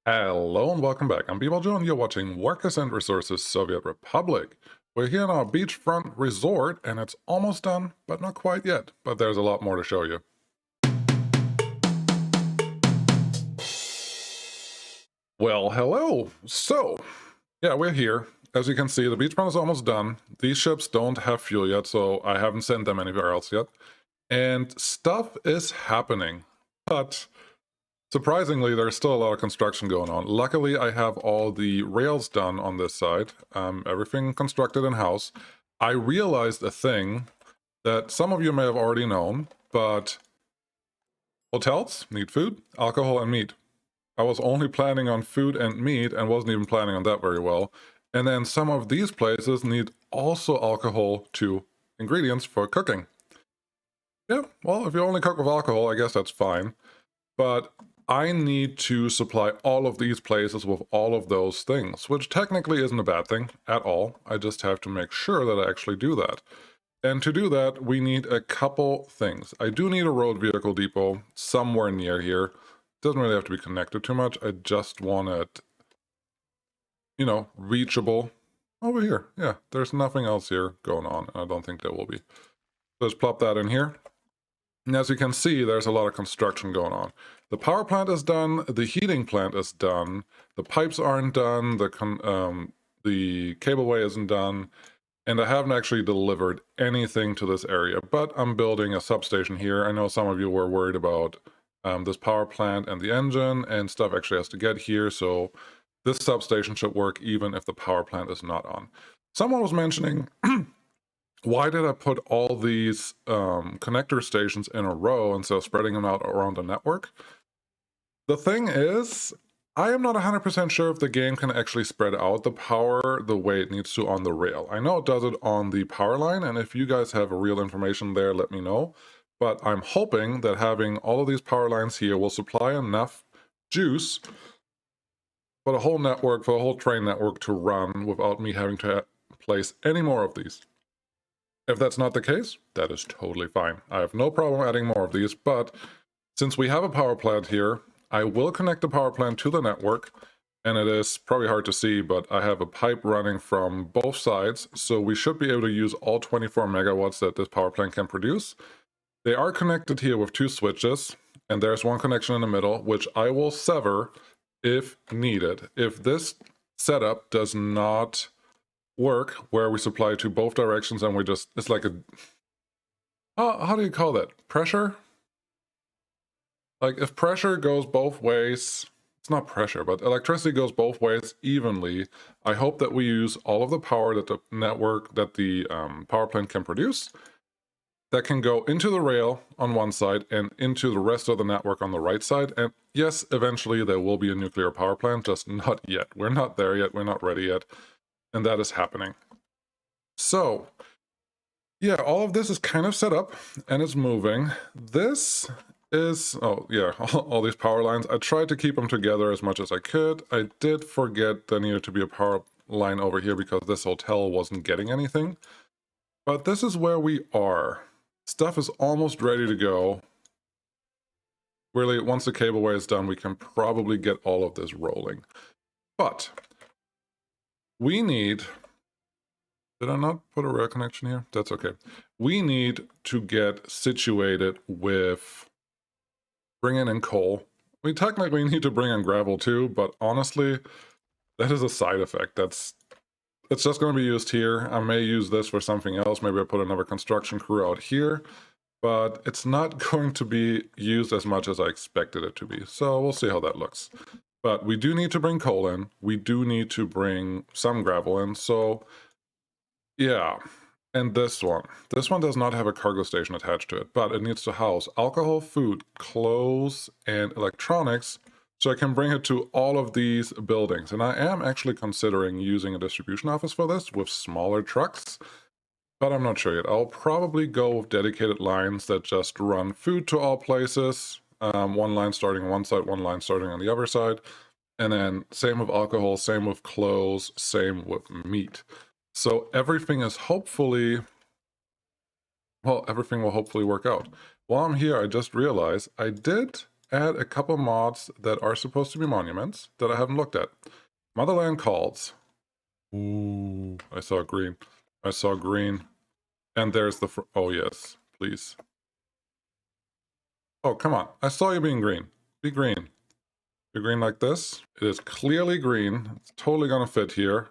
Hello and welcome back. I'm Joe and you're watching Workers and Resources Soviet Republic. We're here in our beachfront resort and it's almost done, but not quite yet. But there's a lot more to show you. Well, hello. So, yeah, we're here. As you can see, the beachfront is almost done. These ships don't have fuel yet, so I haven't sent them anywhere else yet. And stuff is happening. But surprisingly, there's still a lot of construction going on. Luckily, I have all the rails done on this side, everything constructed in-house. I realized a thing that some of you may have already known, but hotels need food, alcohol, and meat. I was only planning on food and meat and wasn't even planning on that very well. And then some of these places need also alcohol to ingredients for cooking. Yeah, well, if you only cook with alcohol, I guess that's fine. But I need to supply all of these places with all of those things, which technically isn't a bad thing at all. I just have to make sure that I actually do that. And to do that, we need a couple things. I do need a road vehicle depot somewhere near here. Doesn't really have to be connected too much. I just want it, reachable over here. Yeah, there's nothing else here going on. I don't think there will be. So just plop that in here. And as you can see, there's a lot of construction going on. The power plant is done, the heating plant is done, the pipes aren't done, the cableway isn't done, and I haven't actually delivered anything to this area, but I'm building a substation here. I know some of you were worried about this power plant and the engine, and stuff actually has to get here, so this substation should work even if the power plant is not on. Someone was mentioning why did I put all these connector stations in a row instead of spreading them out around the network? The thing is, I am not 100% sure if the game can actually spread out the power the way it needs to on the rail. I know it does it on the power line, and if you guys have a real information there, let me know. But I'm hoping that having all of these power lines here will supply enough juice for the whole network, for the whole train network to run without me having to place any more of these. If that's not the case, that is totally fine. I have no problem adding more of these, but since we have a power plant here, I will connect the power plant to the network, and it is probably hard to see, but I have a pipe running from both sides, so we should be able to use all 24 megawatts that this power plant can produce. They are connected here with two switches, and there's one connection in the middle, which I will sever if needed. If this setup does not work, where we supply to both directions and we just, it's like a, how do you call that? Pressure? Like if pressure goes both ways, it's not pressure, but electricity goes both ways evenly, I hope that we use all of the power that the network, that the power plant can produce, that can go into the rail on one side and into the rest of the network on the right side. And yes, eventually there will be a nuclear power plant, just not yet. We're not there yet, we're not ready yet, and that is happening. So, yeah, all of this is kind of set up and it's moving. This is, oh yeah, all these power lines. I tried to keep them together as much as I could. I did forget there needed to be a power line over here because this hotel wasn't getting anything. But this is where we are. Stuff is almost ready to go. Really, once the cableway is done, we can probably get all of this rolling. But we need... Did I not put a rail connection here? That's okay. We need to get situated with bringing in coal. We technically need to bring in gravel too, but honestly, that is a side effect. It's just going to be used here. I may use this for something else. Maybe I put another construction crew out here, but it's not going to be used as much as I expected it to be. So we'll see how that looks. But we do need to bring coal in. We do need to bring some gravel in. So yeah, and this one does not have a cargo station attached to it, but it needs to house alcohol, food, clothes, and electronics, so I can bring it to all of these buildings. And I am actually considering using a distribution office for this with smaller trucks, but I'm not sure yet. I'll probably go with dedicated lines that just run food to all places, one line starting on one side, one line starting on the other side, and then same with alcohol, same with clothes, same with meat. So everything is hopefully, well, everything will hopefully work out. While I'm here, I just realized I did add a couple mods that are supposed to be monuments that I haven't looked at. Motherland calls. Ooh, I saw green. I saw green. And there's the... oh, yes, please. Oh, come on. I saw you being green. Be green. Be green like this. It is clearly green. It's totally gonna fit here.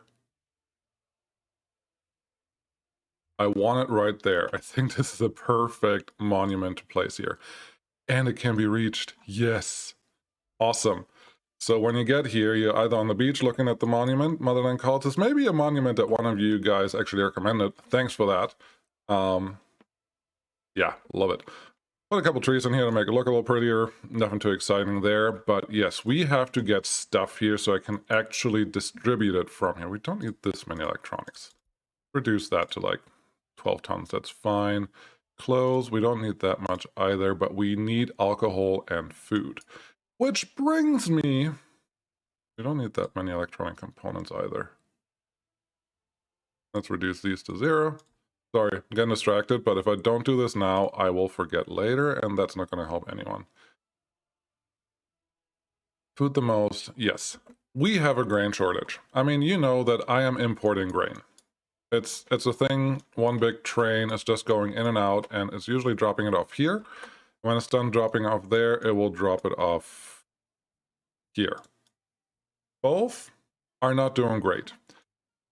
I want it right there. I think this is a perfect monument to place here. And it can be reached. Yes. Awesome. So when you get here, you're either on the beach looking at the monument, Motherland calls. This may be a monument that one of you guys actually recommended. Thanks for that. Yeah, love it. Put a couple trees in here to make it look a little prettier. Nothing too exciting there. But yes, we have to get stuff here so I can actually distribute it from here. We don't need this many electronics. Reduce that to like 12 tons. That's fine. Clothes, we don't need that much either, but we need alcohol and food. Which brings me... we don't need that many electronic components either. Let's reduce these to 0. Sorry, I'm getting distracted, but if I don't do this now, I will forget later, and that's not going to help anyone. Food the most, yes. We have a grain shortage. I mean, you know that I am importing grain. It's a thing, one big train is just going in and out, and it's usually dropping it off here. When it's done dropping off there, it will drop it off here. Both are not doing great.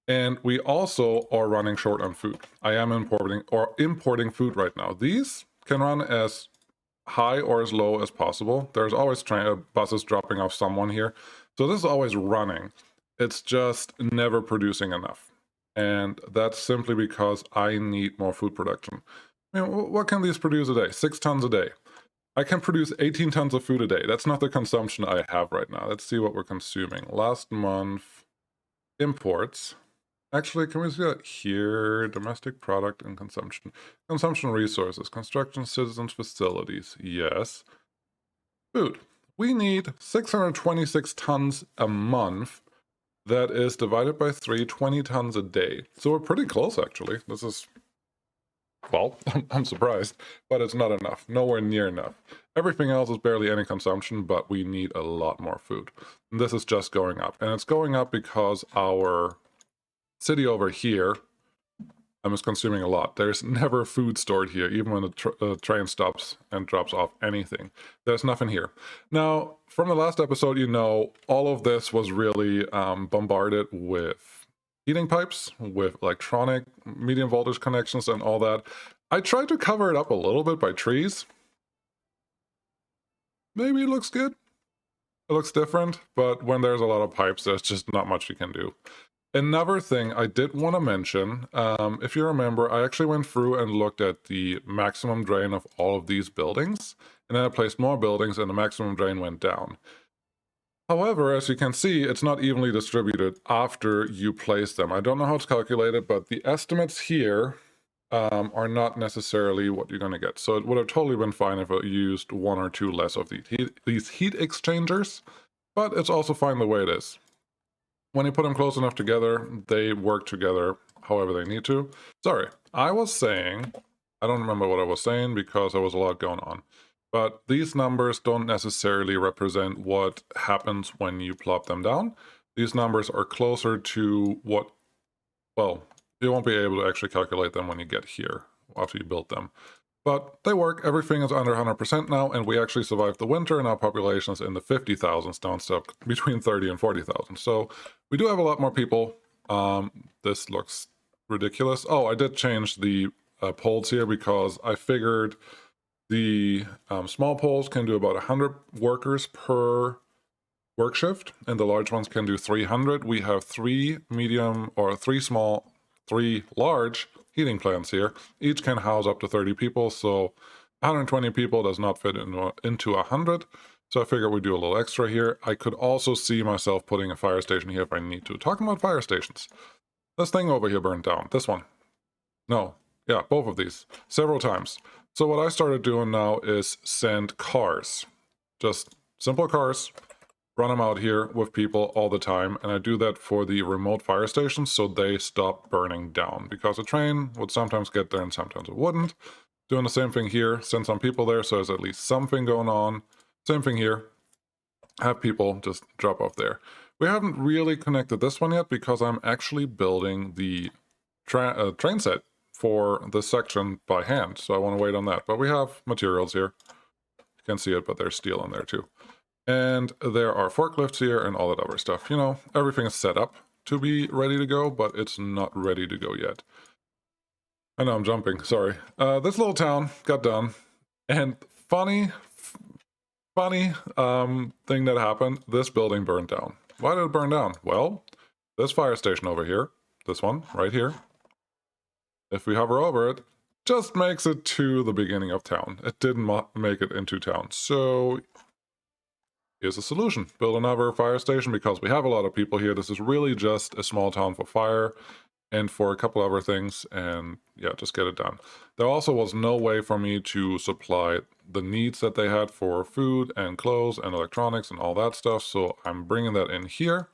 And we also are running short on food. I am importing food right now. These can run as high or as low as possible. There's always buses dropping off someone here. So this is always running. It's just never producing enough. And that's simply because I need more food production. I mean, what can these produce a day? 6 tons a day. I can produce 18 tons of food a day. That's not the consumption I have right now. Let's see what we're consuming. Last month, imports. Actually, can we see that here? Domestic product and consumption. Consumption resources. Construction, citizens, facilities. Yes. Food. We need 626 tons a month. That is divided by 3, 20 tons a day. So we're pretty close, actually. This is... well, I'm surprised, but it's not enough. Nowhere near enough. Everything else is barely any consumption, but we need a lot more food. And this is just going up. And it's going up because our city over here is consuming a lot. There's never food stored here, even when the train stops and drops off anything. There's nothing here. Now, from the last episode, you know, all of this was really bombarded with heating pipes, with electronic medium voltage connections and all that. I tried to cover it up a little bit by trees. Maybe it looks good. It looks different, but when there's a lot of pipes, there's just not much you can do. Another thing I did want to mention, if you remember, I actually went through and looked at the maximum drain of all of these buildings, and then I placed more buildings and the maximum drain went down. However, as you can see, it's not evenly distributed after you place them. I don't know how it's calculated, but the estimates here are not necessarily what you're going to get. So it would have totally been fine if I used 1 or 2 less of these heat exchangers, but it's also fine the way it is. When you put them close enough together, they work together however they need to. Sorry, I was saying, I don't remember what I was saying because there was a lot going on. But these numbers don't necessarily represent what happens when you plop them down. These numbers are closer to what, well, you won't be able to actually calculate them when you get here after you build them. But they work. Everything is under 100% now, and we actually survived the winter, and our population is in the 50,000s down to between 30 and 40,000. So we do have a lot more people. This looks ridiculous. Oh, I did change the poles here because I figured the small poles can do about 100 workers per work shift, and the large ones can do 300. We have 3 medium or 3 small, 3 large heating plants here. Each can house up to 30 people, so 120 people does not fit into 100. So I figured we'd do a little extra here. I could also see myself putting a fire station here if I need to. Talking about fire stations. This thing over here burned down. This one. No. Yeah, both of these. Several times. So what I started doing now is send cars. Just simple cars. Run them out here with people all the time, and I do that for the remote fire stations so they stop burning down, because a train would sometimes get there and sometimes it wouldn't. Doing the same thing here, send some people there so there's at least something going on. Same thing here. Have people just drop off there. We haven't really connected this one yet because I'm actually building the train set for this section by hand, so I want to wait on that. But we have materials here. You can see it, but there's steel in there too. And there are forklifts here and all that other stuff. You know, everything is set up to be ready to go, but it's not ready to go yet. I know I'm jumping, sorry. This little town got done, and funny thing that happened, this building burned down. Why did it burn down? Well, this fire station over here, this one right here, if we hover over it, just makes it to the beginning of town. It didn't make it into town. So here's a solution. Build another fire station because we have a lot of people here. This is really just a small town for fire and for a couple other things, and yeah, just get it done. There also was no way for me to supply the needs that they had for food and clothes and electronics and all that stuff, so I'm bringing that in here.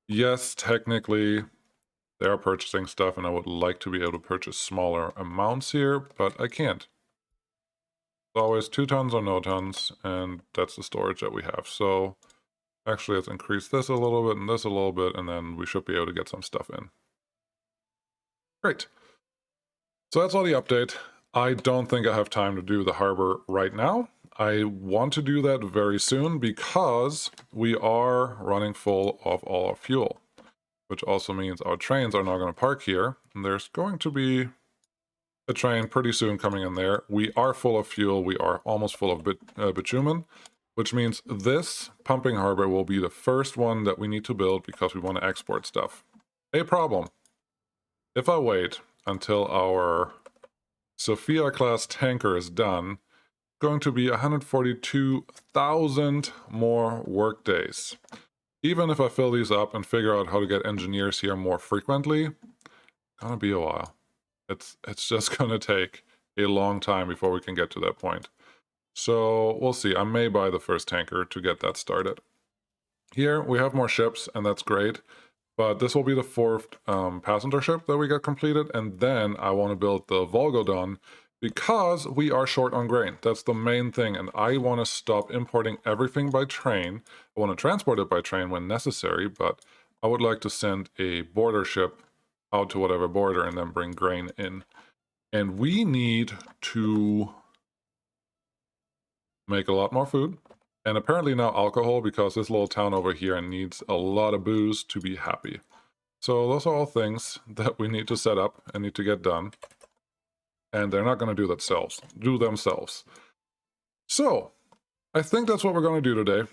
Yes, technically they are purchasing stuff, and I would like to be able to purchase smaller amounts here, but I can't. It's always 2 tons or no tons, and that's the storage that we have. So actually, let's increase this a little bit and this a little bit, and then we should be able to get some stuff in. Great. So that's all the update. I don't think I have time to do the harbor right now. I want to do that very soon because we are running full of all our fuel, which also means our trains are now going to park here, and there's going to be a train pretty soon coming in there. We are full of fuel. We are almost full of bitumen, which means this pumping harbor will be the first one that we need to build because we want to export stuff. A problem. If I wait until our Sophia class tanker is done, it's going to be 142,000 more work days. Even if I fill these up and figure out how to get engineers here more frequently, gonna be a while. It's just gonna take a long time before we can get to that point. So we'll see. I may buy the first tanker to get that started. Here we have more ships, and that's great. But this will be the 4th passenger ship that we got completed, and then I want to build the Volgodon because we are short on grain. That's the main thing, and I want to stop importing everything by train. I want to transport it by train when necessary, but I would like to send a border ship out to whatever border and then bring grain in. And we need to make a lot more food. And apparently now alcohol, because this little town over here needs a lot of booze to be happy. So those are all things that we need to set up and need to get done. And they're not going to do themselves. So I think that's what we're going to do today.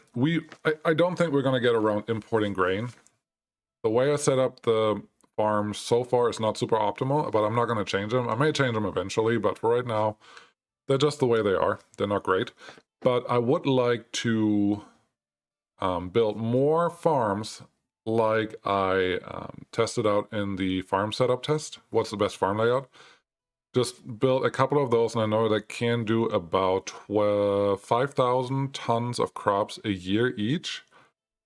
I don't think we're going to get around importing grain. The way I set up the farms so far is not super optimal, but I'm not going to change them. I may change them eventually, but for right now, they're just the way they are. They're not great. But I would like to build more farms like I tested out in the farm setup test. What's the best farm layout? Just build a couple of those, and I know that can do about 5,000 tons of crops a year each.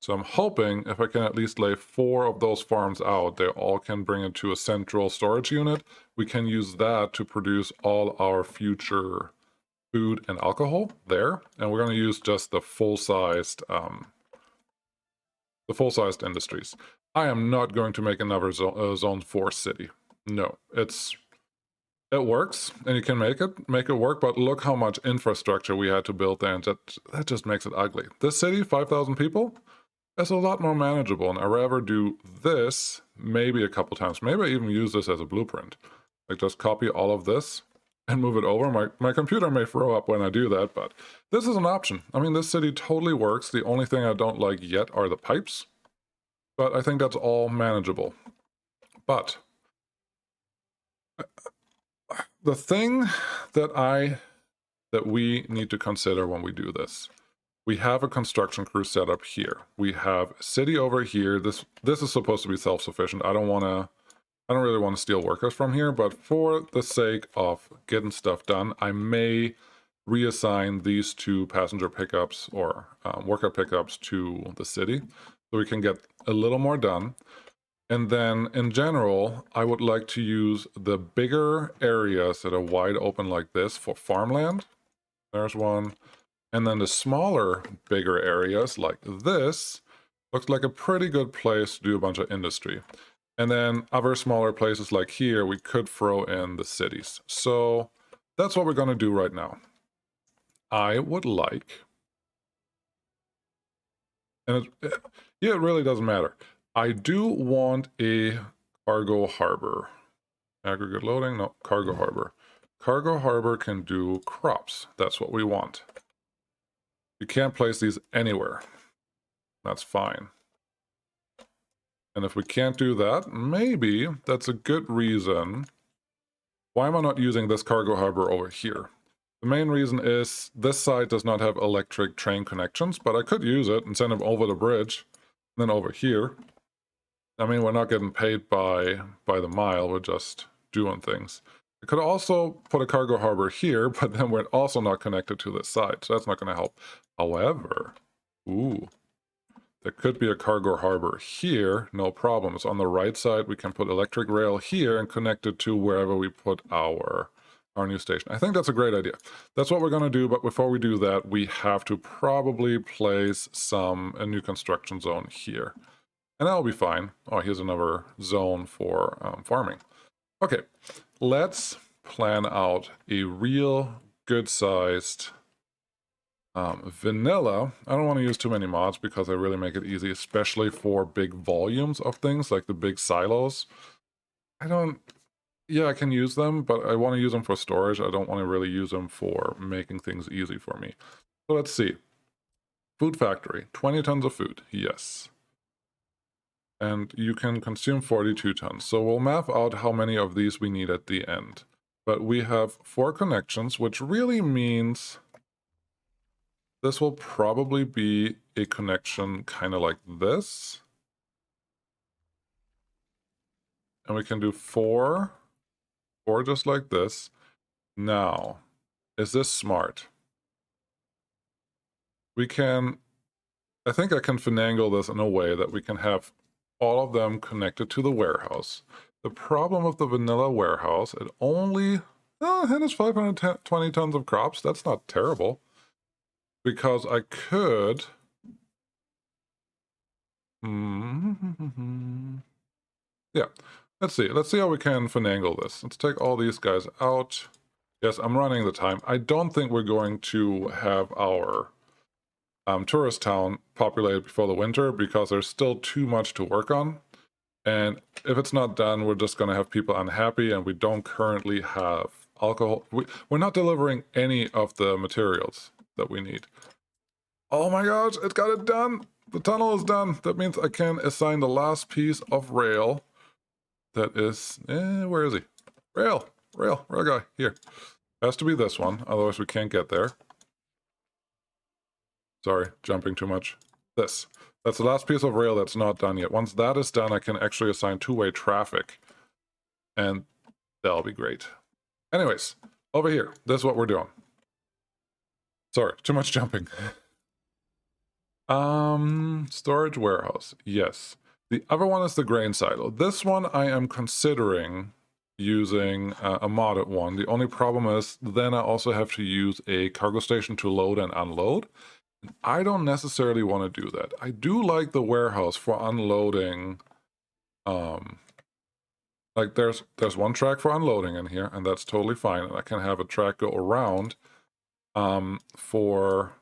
So I'm hoping if I can at least lay 4 of those farms out, they all can bring it to a central storage unit. We can use that to produce all our future food and alcohol there, and we're going to use just the full-sized industries. I am not going to make another zone 4 city. No, it works, and you can make it work, but look how much infrastructure we had to build there, and that just makes it ugly. This city, 5,000 people, is a lot more manageable, and I'd rather do this maybe a couple times. Maybe I even use this as a blueprint. Like, just copy all of this and move it over. My computer may throw up when I do that, but this is an option. I mean, this city totally works. The only thing I don't like yet are the pipes, but I think that's all manageable. But the thing that we need to consider when we do this, we have a construction crew set up here. We have a city over here. This is supposed to be self-sufficient. I don't really want to steal workers from here, but for the sake of getting stuff done, I may reassign these 2 passenger pickups or worker pickups to the city so we can get a little more done. And then in general, I would like to use the bigger areas that are wide open like this for farmland. There's one. And then the smaller, bigger areas like this looks like a pretty good place to do a bunch of industry. And then other smaller places like here, we could throw in the cities. So that's what we're going to do right now. I would like, and yeah, it really doesn't matter. I do want a cargo harbor. Aggregate loading, no, cargo harbor. Cargo harbor can do crops. That's what we want. You can't place these anywhere. That's fine. And if we can't do that, maybe that's a good reason. Why am I not using this cargo harbor over here? The main reason is this side does not have electric train connections, but I could use it and send them over the bridge, and then over here. I mean, we're not getting paid by the mile, we're just doing things. I could also put a cargo harbor here, but then we're also not connected to this side, so that's not going to help. However, ooh, there could be a cargo harbor here, no problems. On the right side, we can put electric rail here and connect it to wherever we put our new station. I think that's a great idea. That's what we're going to do, but before we do that, we have to probably place a new construction zone here. And that'll be fine. Oh, here's another zone for farming. Okay, let's plan out a real good-sized vanilla. I don't want to use too many mods because they really make it easy, especially for big volumes of things, like the big silos. Yeah, I can use them, but I want to use them for storage. I don't want to really use them for making things easy for me. So let's see. Food factory, 20 tons of food, yes. And you can consume 42 tons. So we'll map out how many of these we need at the end. But we have 4 connections, which really means this will probably be a connection kind of like this. And we can do 4 just like this. Now, is this smart? We can, I think I can finagle this in a way that we can have all of them connected to the warehouse. The problem with the vanilla warehouse, it only handles 520 tons of crops. That's not terrible. Because I could... yeah, let's see. Let's see how we can finagle this. Let's take all these guys out. Yes, I'm running the time. I don't think we're going to have our tourist town populated before the winter because there's still too much to work on. And if it's not done, we're just going to have people unhappy, and we don't currently have alcohol. We're not delivering any of the materials that we need. Oh my gosh, it got it done! The tunnel is done! That means I can assign the last piece of rail. That is... where is he? Rail guy, here. Has to be this one, otherwise we can't get there. Sorry, jumping too much. This. That's the last piece of rail that's not done yet. Once that is done, I can actually assign two-way traffic. And that'll be great. Anyways, over here, this is what we're doing. Sorry, too much jumping. Storage warehouse, yes. The other one is the grain silo. This one I am considering using a modded one. The only problem is then I also have to use a cargo station to load and unload. I don't necessarily want to do that. I do like the warehouse for unloading. Like there's one track for unloading in here, and that's totally fine. And I can have a track go around for,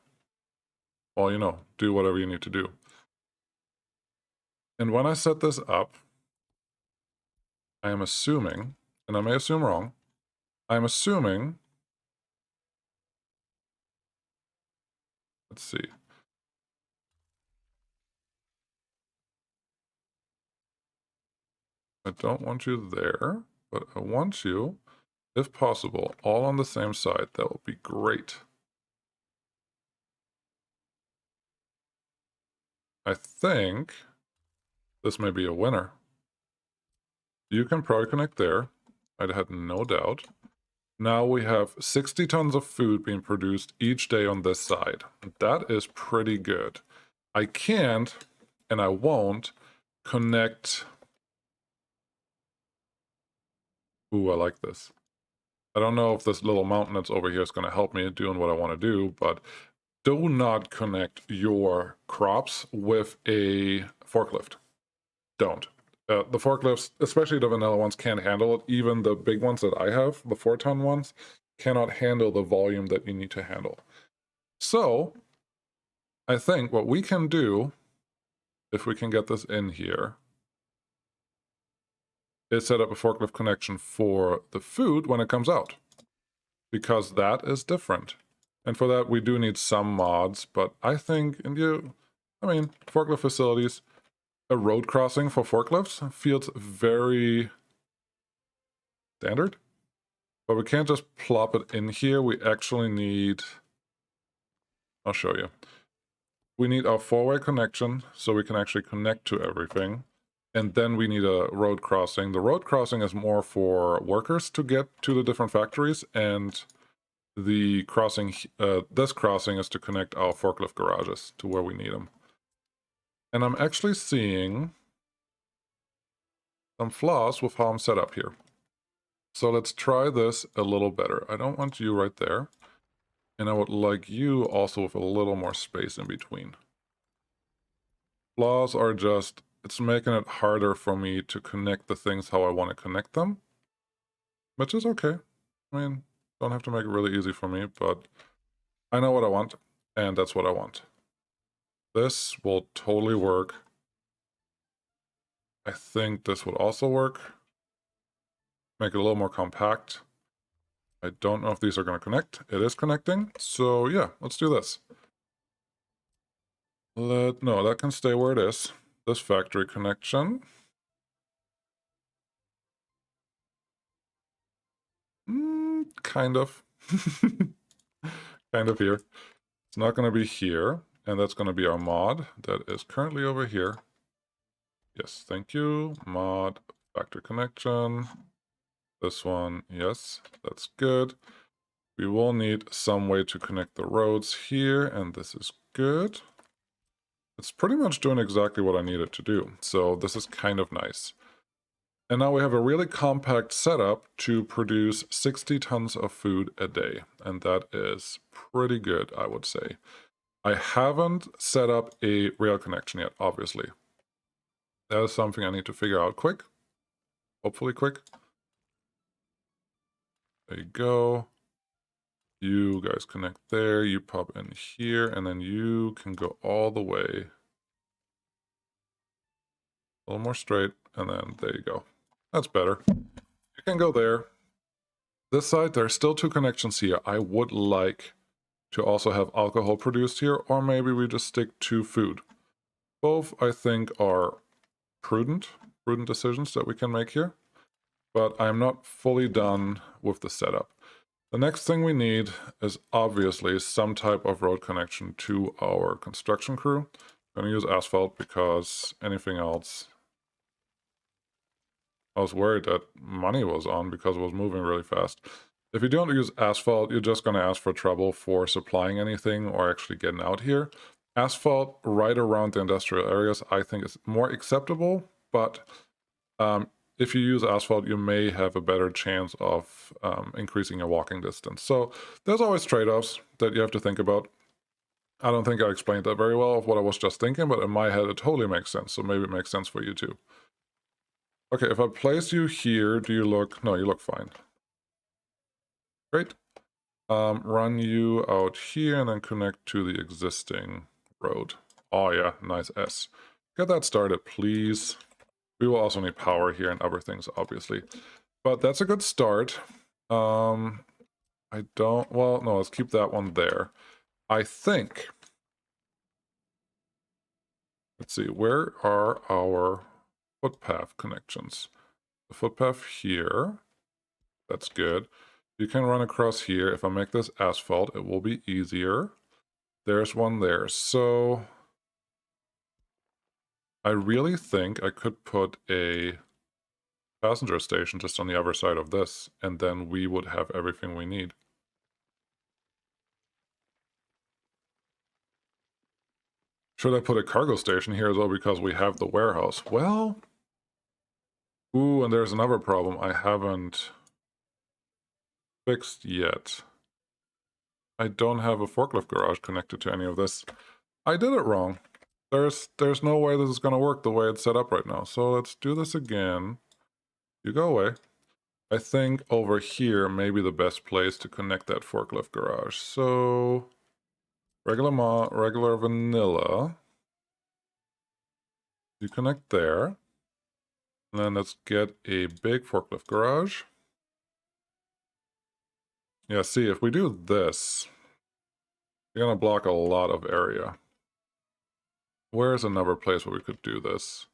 well, you know, do whatever you need to do. And when I set this up, I am assuming, and I may assume wrong, I'm assuming, let's see. I don't want you there, but I want you, if possible, all on the same side. That would be great. I think this may be a winner. You can probably connect there. I'd had no doubt. Now we have 60 tons of food being produced each day on this side. That is pretty good. I can't, and I won't, connect... Ooh, I like this. I don't know if this little mountain that's over here is going to help me doing what I want to do, but do not connect your crops with a forklift. Don't. The forklifts, especially the vanilla ones, can't handle it. Even the big ones that I have, the 4-ton ones, cannot handle the volume that you need to handle. So, I think what we can do, if we can get this in here, is set up a forklift connection for the food when it comes out, because that is different. And for that, we do need some mods, but I think, forklift facilities, a road crossing for forklifts feels very standard. But we can't just plop it in here. We actually need, I'll show you. We need our 4-way connection so we can actually connect to everything. And then we need a road crossing. The road crossing is more for workers to get to the different factories, and the crossing, this crossing is to connect our forklift garages to where we need them. And I'm actually seeing some flaws with how I'm set up here. So let's try this a little better. I don't want you right there. And I would like you also with a little more space in between. Flaws are just, it's making it harder for me to connect the things how I want to connect them. Which is okay. I mean, don't have to make it really easy for me, but I know what I want, and that's what I want. This will totally work. I think this would also work. Make it a little more compact. I don't know if these are going to connect. It is connecting, so yeah, let's do this. No, that can stay where it is. This factory connection. Kind of. Kind of here. It's not going to be here, and that's going to be our mod that is currently over here. Yes, thank you. Mod, factory connection. This one, yes, that's good. We will need some way to connect the roads here, and this is good. It's pretty much doing exactly what I need it to do, so this is kind of nice. And now we have a really compact setup to produce 60 tons of food a day, and that is pretty good, I would say. I haven't set up a rail connection yet, obviously. That is something I need to figure out quick. Hopefully quick. There you go. You guys connect there, you pop in here, and then you can go all the way. A little more straight, and then there you go. That's better. You can go there. This side, there are still 2 connections here. I would like to also have alcohol produced here, or maybe we just stick to food. Both, I think, are prudent decisions that we can make here, but I'm not fully done with the setup. The next thing we need is obviously some type of road connection to our construction crew. I'm going to use asphalt because anything else, I was worried that money was on because it was moving really fast. If you don't use asphalt, you're just going to ask for trouble for supplying anything or actually getting out here. Asphalt right around the industrial areas, I think, is more acceptable, but if you use asphalt, you may have a better chance of increasing your walking distance. So there's always trade-offs that you have to think about. I don't think I explained that very well of what I was just thinking, but in my head it totally makes sense, so maybe it makes sense for you too. Okay, if I place you here, do you look... No, you look fine. Great. Run you out here and then connect to the existing road. Oh yeah, nice S. Get that started, please. We will also need power here and other things, obviously. But that's a good start. I don't... Well, no, let's keep that one there. I think... Let's see, where are our footpath connections? The footpath here. That's good. You can run across here. If I make this asphalt, it will be easier. There's one there. So I really think I could put a passenger station just on the other side of this, and then we would have everything we need. Should I put a cargo station here as well because we have the warehouse? Well... Ooh, and there's another problem I haven't fixed yet. I don't have a forklift garage connected to any of this. I did it wrong. There's no way this is going to work the way it's set up right now. So let's do this again. You go away. I think over here may be the best place to connect that forklift garage. So regular vanilla. You connect there. And then let's get a big forklift garage. Yeah, see, if we do this, you're going to block a lot of area. Where's another place where we could do this?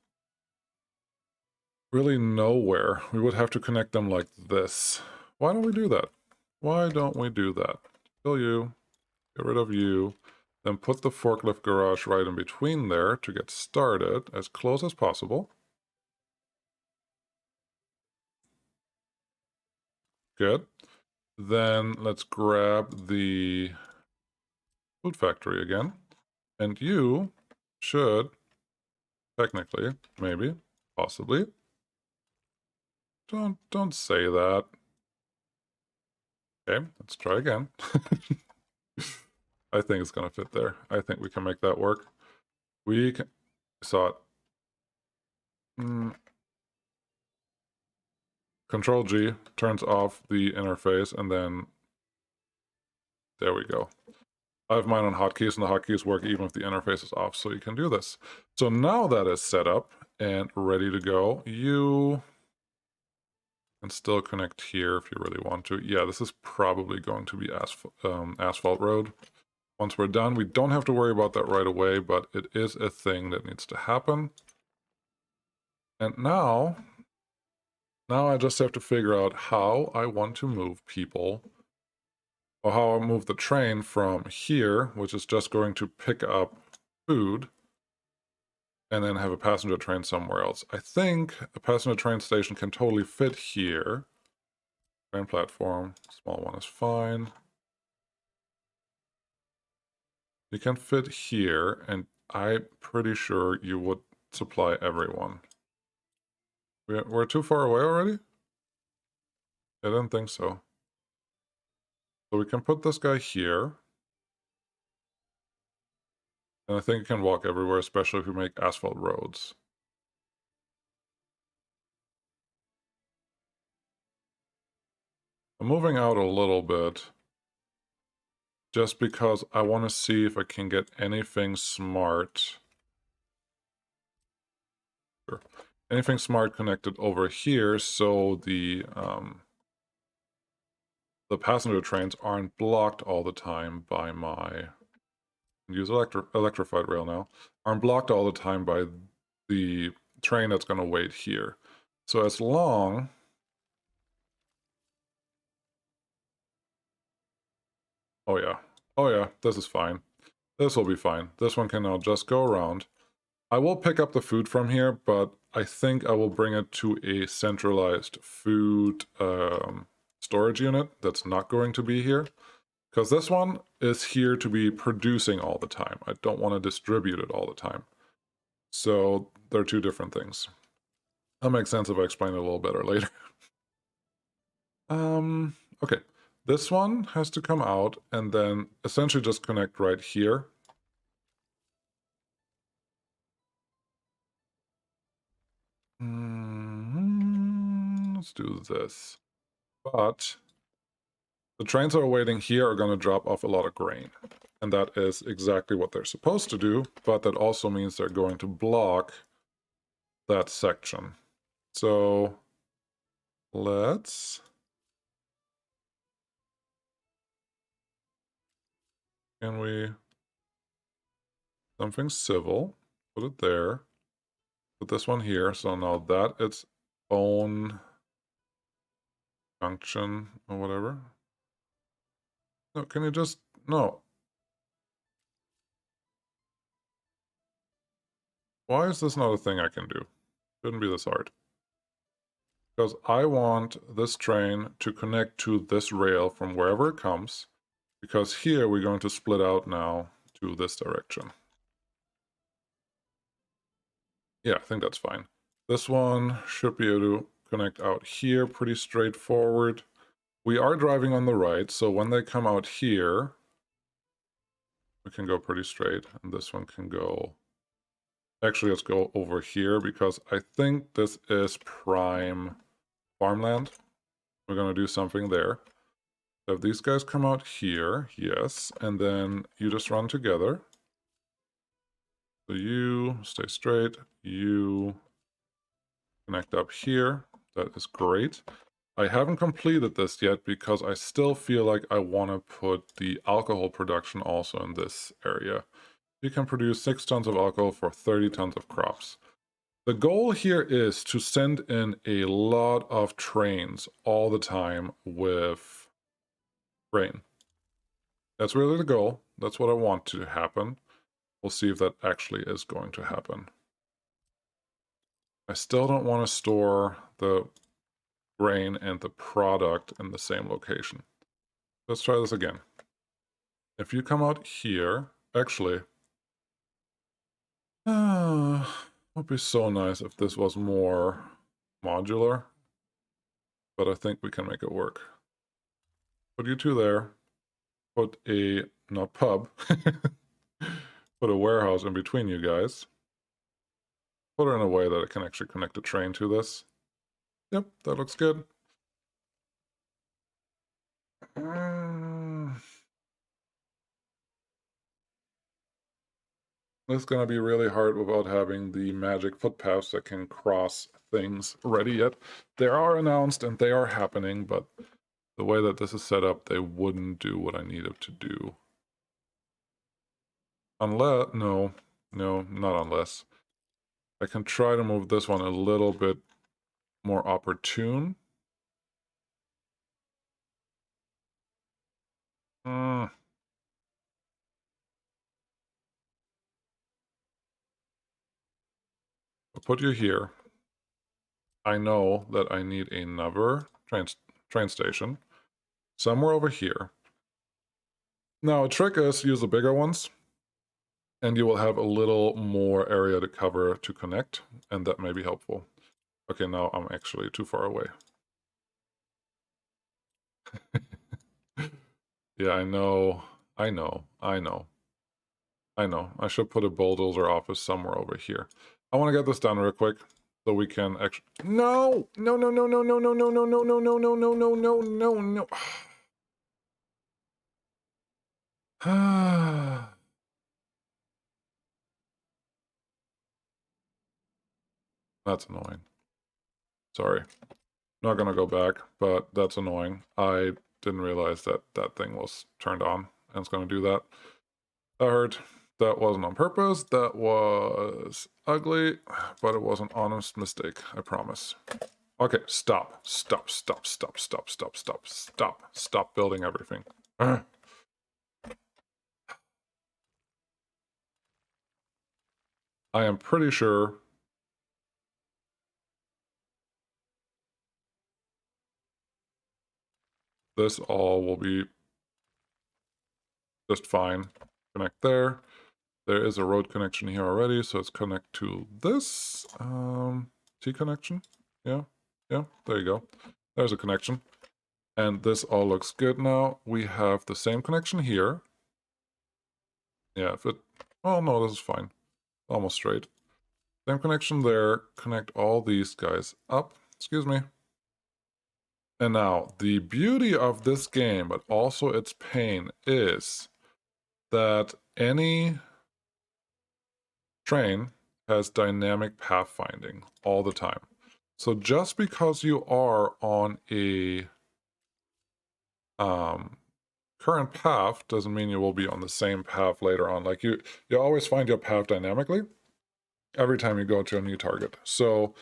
Really nowhere. We would have to connect them like this. Why don't we do that? Why don't we do that? Kill you. Get rid of you. Then put the forklift garage right in between there to get started as close as possible. Good. Then let's grab the food factory again. And you should, technically, maybe, possibly. Don't say that. Okay, let's try again. I think it's gonna fit there. I think we can make that work. We can, saw it. Control G turns off the interface, and then there we go. I have mine on hotkeys, and the hotkeys work even if the interface is off, so you can do this. So now that is set up and ready to go, you can still connect here if you really want to. Yeah, this is probably going to be asphalt road. Once we're done, we don't have to worry about that right away, but it is a thing that needs to happen. And now I just have to figure out how I want to move people, or how I move the train from here, which is just going to pick up food, and then have a passenger train somewhere else. I think a passenger train station can totally fit here. Train platform, small one is fine. You can fit here, and I'm pretty sure you would supply everyone. We're too far away already? I didn't think so. So we can put this guy here. And I think you can walk everywhere, especially if we make asphalt roads. I'm moving out a little bit, just because I want to see if I can get anything smart. Sure. Anything smart connected over here, so the passenger trains aren't blocked all the time by my... use electrified rail now. Aren't blocked all the time by the train that's going to wait here. So as long... Oh yeah, this is fine. This will be fine. This one can now just go around. I will pick up the food from here, but I think I will bring it to a centralized food storage unit that's not going to be here. Because this one is here to be producing all the time. I don't want to distribute it all the time. So they're two different things. That'll make sense if I explain it a little better later. Okay. This one has to come out and then essentially just connect right here. Let's do this. But the trains that are waiting here are going to drop off a lot of grain. And that is exactly what they're supposed to do, but that also means they're going to block that section. So let's... Can we... Something civil. Put it there. Put this one here. So now that its own function or whatever. No, can you just... No. Why is this not a thing I can do? Shouldn't be this hard. Because I want this train to connect to this rail from wherever it comes. Because here we're going to split out now to this direction. Yeah, I think that's fine. This one should be able to connect out here pretty straightforward. We are driving on the right, so when they come out here, it can go pretty straight, and this one can go... Actually, let's go over here, because I think this is prime farmland. We're going to do something there. So if these guys come out here, yes, and then you just run together. So you stay straight, you connect up here. That is great. I haven't completed this yet because I still feel like I want to put the alcohol production also in this area. You can produce 6 tons of alcohol for 30 tons of crops. The goal here is to send in a lot of trains all the time with grain. That's really the goal. That's what I want to happen. We'll see if that actually is going to happen. I still don't want to store the grain and the product in the same location. Let's try this again. If you come out here, actually, it would be so nice if this was more modular, but I think we can make it work. Put you two there, put a, not pub, put a warehouse in between you guys. Put it in a way that it can actually connect a train to this. Yep, that looks good. This is going to be really hard without having the magic footpaths that can cross things ready yet. They are announced and they are happening, but the way that this is set up, they wouldn't do what I need it to do. Unless, no, not unless. I can try to move this one a little bit more opportune. I'll put you here. I know that I need another train station somewhere over here. Now, a trick is use the bigger ones, and you will have a little more area to cover to connect, and that may be helpful. Okay, now I'm actually too far away. Yeah, I know. I should put a bulldozer office somewhere over here. I want to get this done real quick so we can actually... No! No, no, no, no, no, no, no, no, no, no, no, no, no, no, no, no, no. That's annoying. Sorry. Not gonna go back, but that's annoying. I didn't realize that that thing was turned on and it's gonna do that. That hurt. That wasn't on purpose. That was ugly, but it was an honest mistake, I promise. Okay, stop. Stop, stop, stop, stop, stop, stop, stop. Stop building everything. I am pretty sure this all will be just fine. Connect there. There is a road connection here already, so let's connect to this. T connection. Yeah, there you go. There's a connection. And this all looks good now. We have the same connection here. Yeah, if it... Oh, no, this is fine. Almost straight. Same connection there. Connect all these guys up. Excuse me. And now, the beauty of this game, but also its pain, is that any train has dynamic pathfinding all the time. So just because you are on a current path doesn't mean you will be on the same path later on. Like you always find your path dynamically every time you go to a new target. So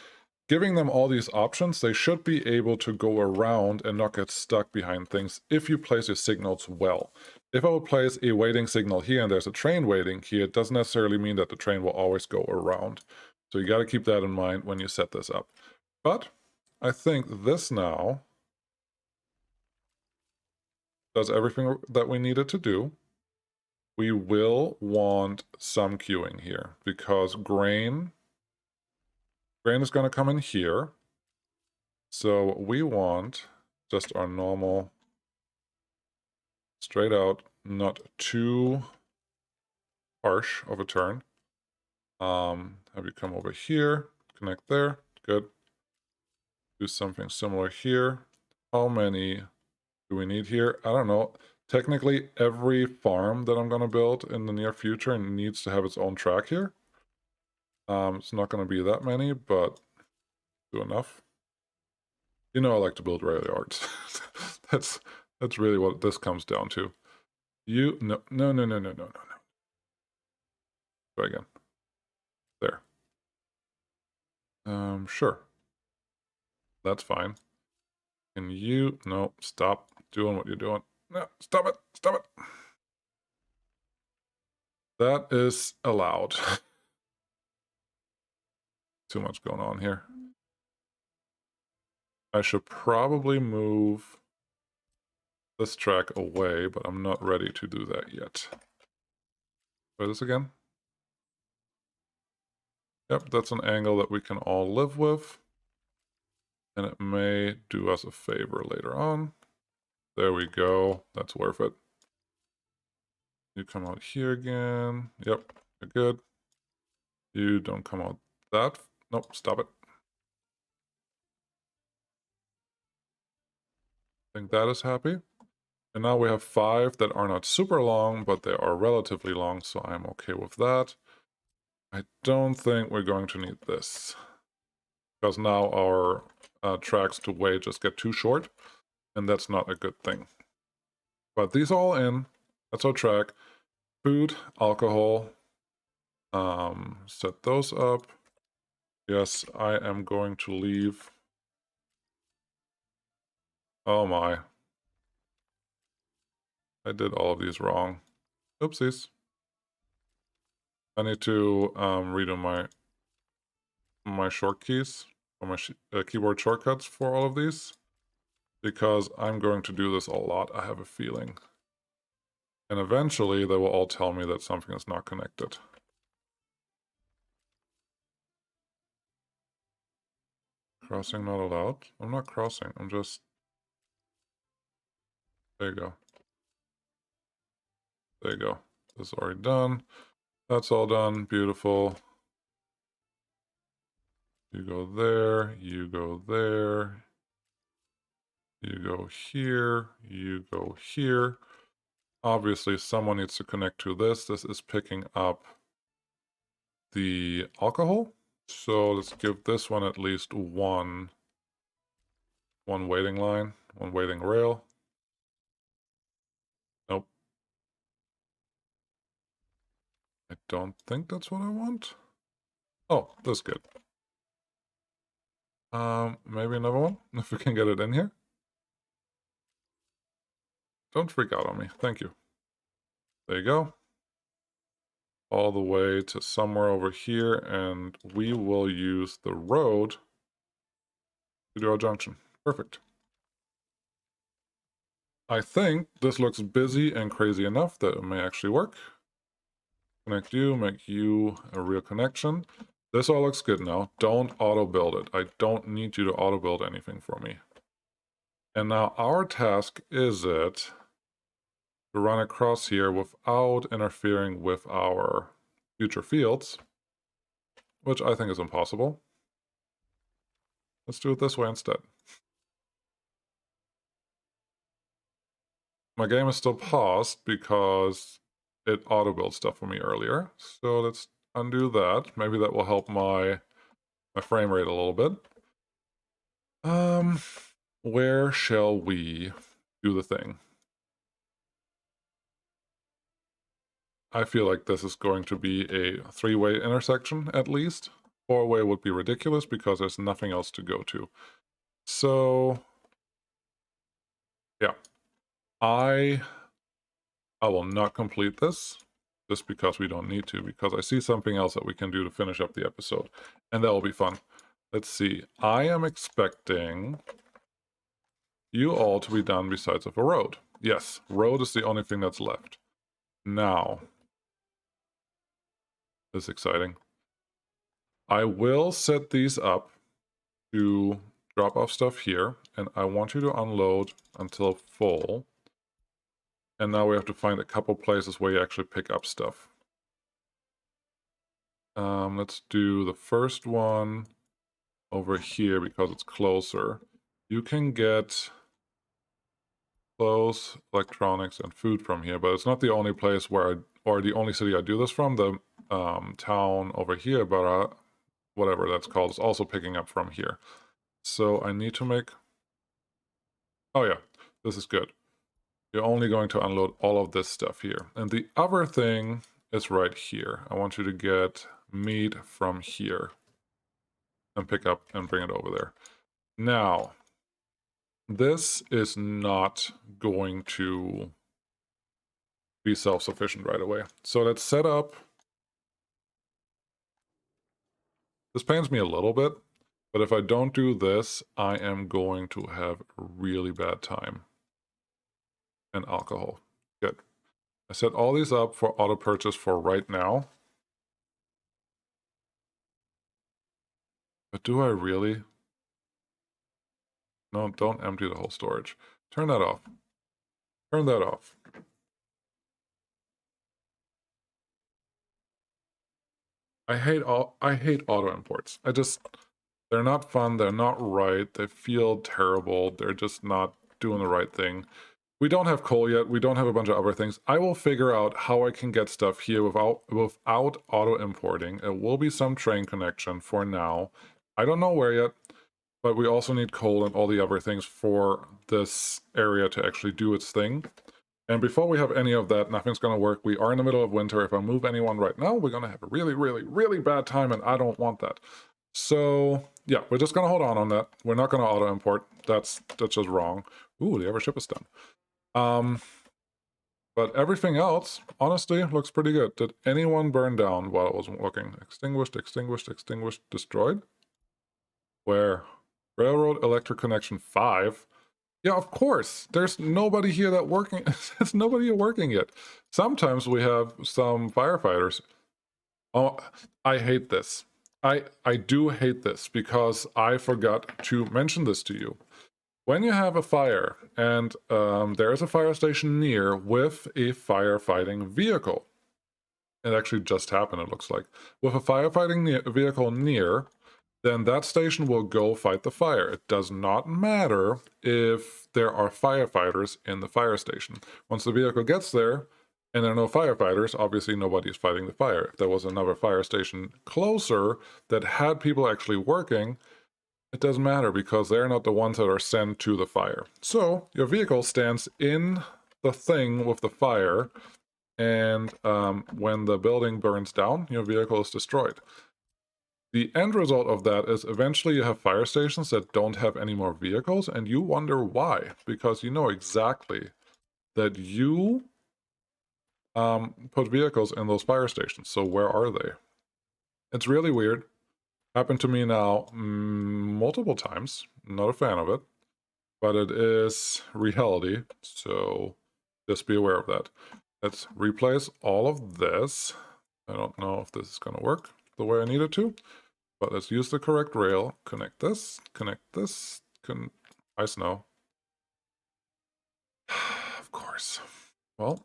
giving them all these options, they should be able to go around and not get stuck behind things if you place your signals well. If I would place a waiting signal here and there's a train waiting here, it doesn't necessarily mean that the train will always go around. So you got to keep that in mind when you set this up. But I think this now does everything that we needed to do. We will want some queuing here because grain is going to come in here. So we want just our normal straight out, not too harsh of a turn. Have you come over here, connect there, good. Do something similar here. How many do we need here? I don't know. Technically, every farm that I'm going to build in the near future needs to have its own track here. It's not going to be that many, but do enough. You know I like to build rail yards. that's really what this comes down to. No. Try again. There. Sure. That's fine. And you, no, stop doing what you're doing. No, stop it. Stop it. That is allowed. Too much going on here. I should probably move this track away, but I'm not ready to do that yet. Try this again. Yep, that's an angle that we can all live with. And it may do us a favor later on. There we go. That's worth it. You come out here again. Yep, you're good. You don't come out that. Nope, stop it. I think that is happy. And now we have 5 that are not super long, but they are relatively long, so I'm okay with that. I don't think we're going to need this, because now our tracks to way just get too short, and that's not a good thing. But these all in. That's our track. Food, alcohol. Set those up. Yes, I am going to leave. Oh my. I did all of these wrong. Oopsies. I need to redo my short keys, or my keyboard shortcuts for all of these, because I'm going to do this a lot, I have a feeling. And eventually they will all tell me that something is not connected. Crossing not allowed? I'm not crossing, I'm just... There you go. There you go. This is already done. That's all done. Beautiful. You go there. You go there. You go here. You go here. Obviously, someone needs to connect to this. This is picking up the alcohol. So let's give this one at least one waiting line, one waiting rail. Nope. I don't think that's what I want. Oh, that's good. Maybe another one, if we can get it in here. Don't freak out on me. Thank you. There you go. All the way to somewhere over here, and we will use the road to do our junction. Perfect. I think this looks busy and crazy enough that it may actually work. Connect you, make you a real connection. This all looks good now. Don't auto-build it. I don't need you to auto-build anything for me. And now our task is it to run across here without interfering with our future fields, which I think is impossible. Let's do it this way instead. My game is still paused because it auto-built stuff for me earlier. So let's undo that. Maybe that will help my frame rate a little bit. Where shall we do the thing? I feel like this is going to be a 3-way intersection at least. 4-way would be ridiculous because there's nothing else to go to. So, yeah. I will not complete this just because we don't need to, because I see something else that we can do to finish up the episode, and that will be fun. Let's see. I am expecting you all to be done besides of a road. Yes, road is the only thing that's left. Now, this is exciting. I will set these up to drop off stuff here, and I want you to unload until full. And now we have to find a couple places where you actually pick up stuff. Let's do the first one over here because it's closer. You can get clothes, electronics, and food from here, but it's not the only place where or the only city I do this from. The town over here, but whatever that's called, is also picking up from here. So I need to make... Oh yeah, this is good. You're only going to unload all of this stuff here. And the other thing is right here. I want you to get meat from here and pick up and bring it over there. Now, this is not going to be self-sufficient right away. So let's set up... This pains me a little bit, but if I don't do this, I am going to have a really bad time. And alcohol. Good. I set all these up for auto purchase for right now. But do I really? No, don't empty the whole storage. Turn that off. Turn that off. I hate auto imports. They're not fun, they're not right, they feel terrible, they're just not doing the right thing. We don't have coal yet, we don't have a bunch of other things. I will figure out how I can get stuff here without auto importing. It will be some train connection for now. I don't know where yet, but we also need coal and all the other things for this area to actually do its thing. And before we have any of that, nothing's going to work. We are in the middle of winter. If I move anyone right now, we're going to have a really, really, really bad time, and I don't want that. So, yeah, we're just going to hold on that. We're not going to auto-import. That's just wrong. Ooh, the other ship is done. But everything else, honestly, looks pretty good. Did anyone burn down while it wasn't looking? Extinguished, extinguished, extinguished, destroyed? Where? Railroad electric connection 5. Yeah, of course. There's nobody here that working. There's nobody here working yet. Sometimes we have some firefighters. Oh, I hate this. I do hate this because I forgot to mention this to you. When you have a fire and there is a fire station near with a firefighting vehicle, it actually just happened, it looks like, with a firefighting vehicle near, then that station will go fight the fire. It does not matter if there are firefighters in the fire station. Once the vehicle gets there and there are no firefighters, obviously nobody's fighting the fire. If there was another fire station closer that had people actually working, it doesn't matter because they're not the ones that are sent to the fire. So your vehicle stands in the thing with the fire, and when the building burns down, your vehicle is destroyed. The end result of that is eventually you have fire stations that don't have any more vehicles, and you wonder why, because you know exactly that you put vehicles in those fire stations. So where are they? It's really weird. Happened to me now multiple times. Not a fan of it, but it is reality, so just be aware of that. Let's replace all of this. I don't know if this is going to work the way I need it to, but let's use the correct rail. Connect this, ice snow. Of course. Well,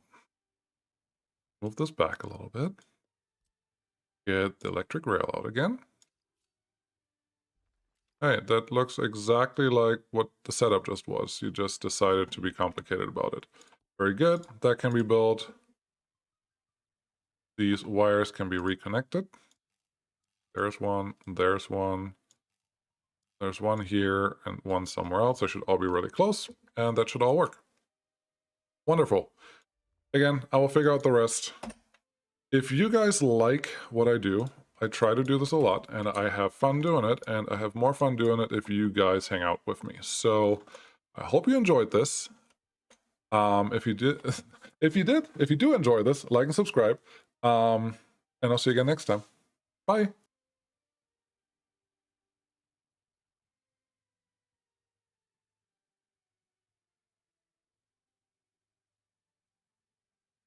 move this back a little bit. Get the electric rail out again. Hey, that looks exactly like what the setup just was. You just decided to be complicated about it. Very good. That can be built. These wires can be reconnected. There's one, there's one. There's one here and one somewhere else. They should all be really close, and that should all work. Wonderful. Again, I will figure out the rest. If you guys like what I do, I try to do this a lot, and I have fun doing it, and I have more fun doing it if you guys hang out with me. So I hope you enjoyed this. If you did, if you do enjoy this, like and subscribe. And I'll see you again next time. Bye.